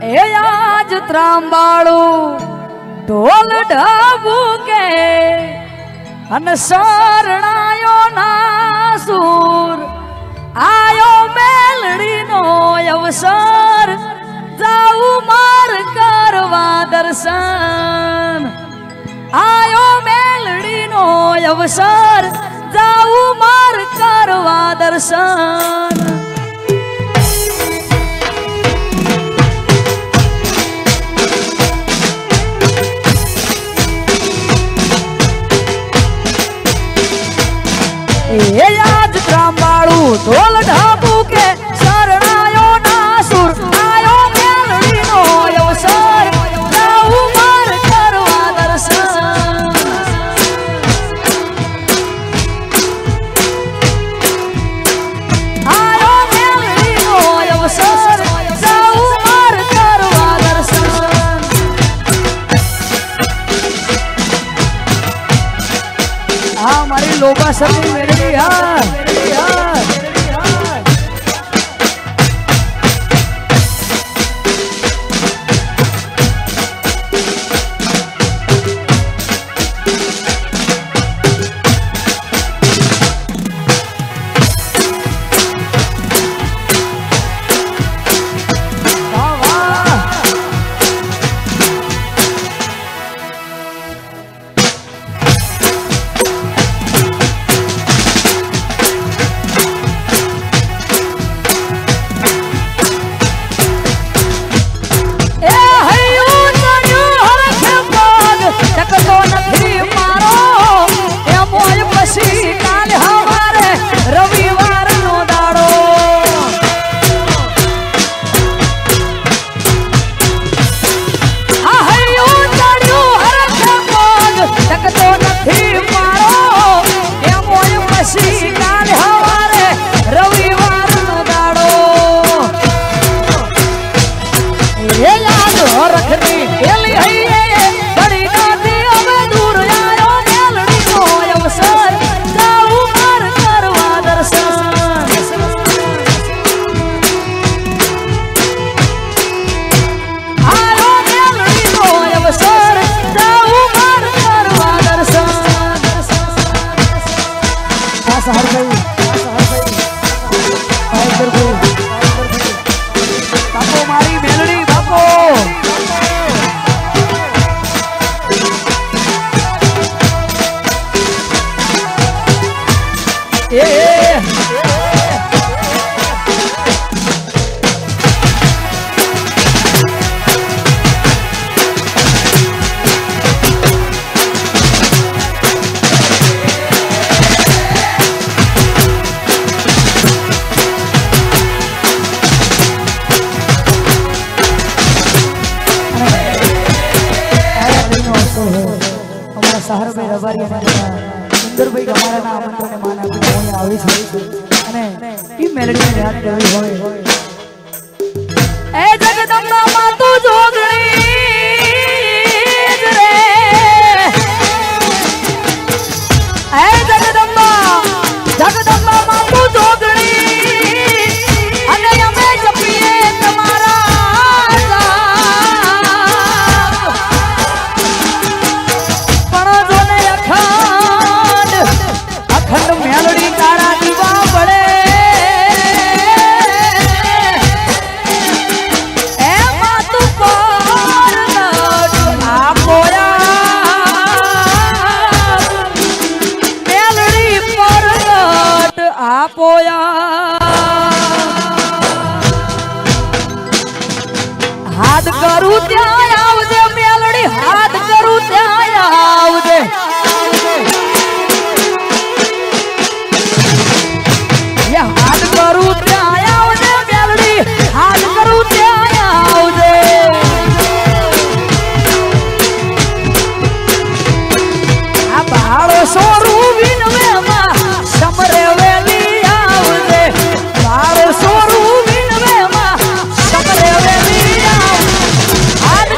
એ આજ ત્રાંબાળું ઢોલ ઢબુકે અને શરણાયો ના સુર આયો મેલડીનો અવસર જાઉં માર કરવા દર્શન આયો મેલડીનો અવસર જાઉં માર કરવા દર્શન એ આજ ત્રાંબાળું ઢોલ ઢબુકે શરણાયો ના સુર આયો મેલડીનો અવસર જાઉં માર કરવા દર્શન આયો મેલડીનો અવસર જાઉં માર કરવા દર્શન આ મારી લોબાસરની મેલડી યાર शहर में रबारी सुंदर भाई हमारा नाम आमंत्रण माना होने आवे छे અને ઈ મેલડી ને યાદ કરવી હોય એ જગદંબા માં તું જોગણી રે એ જગદંબા માં તું જોગણી અને અમે જપીએ તમારા અખંડ મેલડી તારા દીવા પડે એમાં તું પર આપોયા મેલડી પર આપોયા હાથ કરું ત્યાં આવજે મેલડી હાથ કરું ત્યાં આવજે હાથ કરું ત્યાં આવજે મેલડી હાથ કરું ત્યાં આવજે આ બાળો સોરું વિનવેમાં સમરે વેલી આવજે બાળો સોરું વિનવેમાં સમરે વેલી આવજે હાથ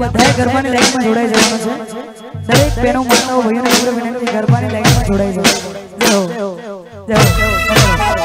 બધાએ ગરબાની લાઈનમાં જોડાઈ જવાનું છે દરેક બહેનો માતાઓ ભાઈઓને નમ્ર વિનંતી ગરબાની લાઈનમાં જોડાઈ જાઓ જય જય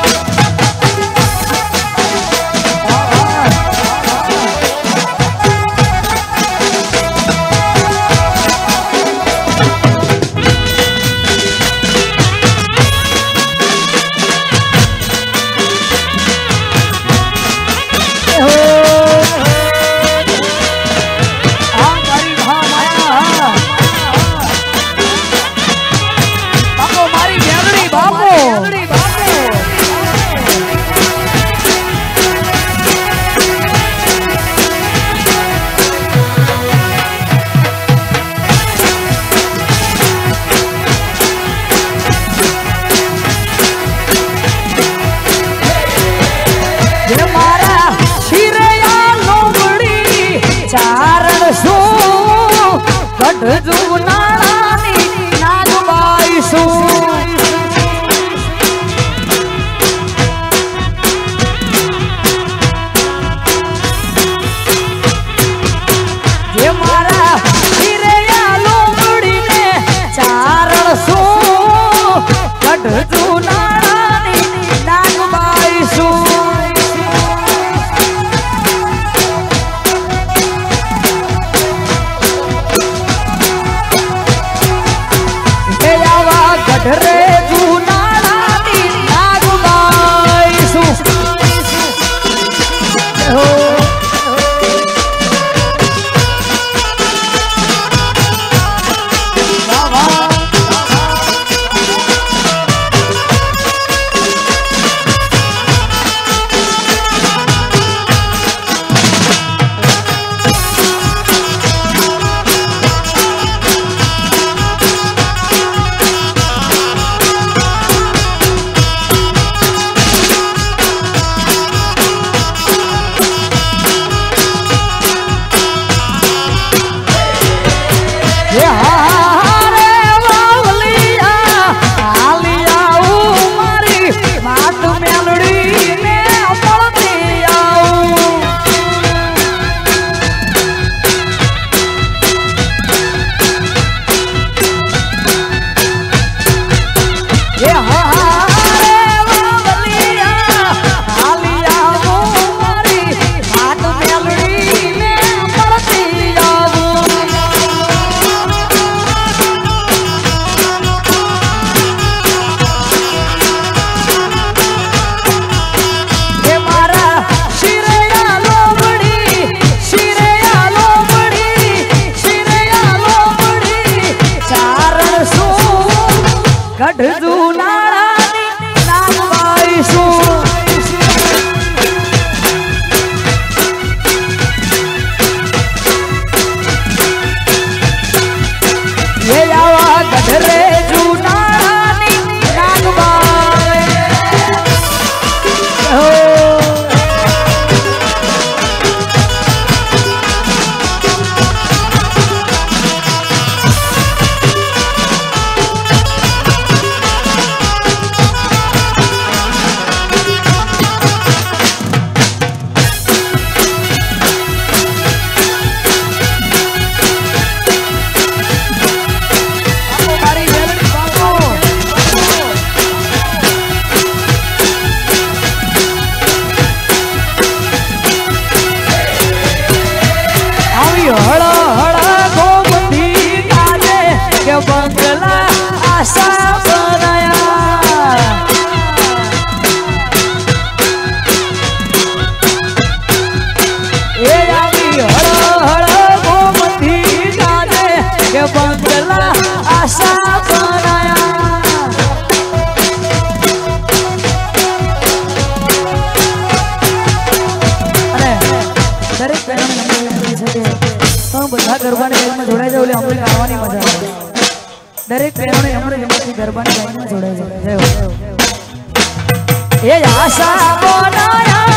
ગરબાની લાઈનમાં જોડાઈ જાવ એટલે અમને ગાવાની મજા આવે. દરેક બહેનોને અમારી હિંમતથી ગરબાની લાઈનમાં જોડાઈ જાવ. જય હો. એ આશા બનાયા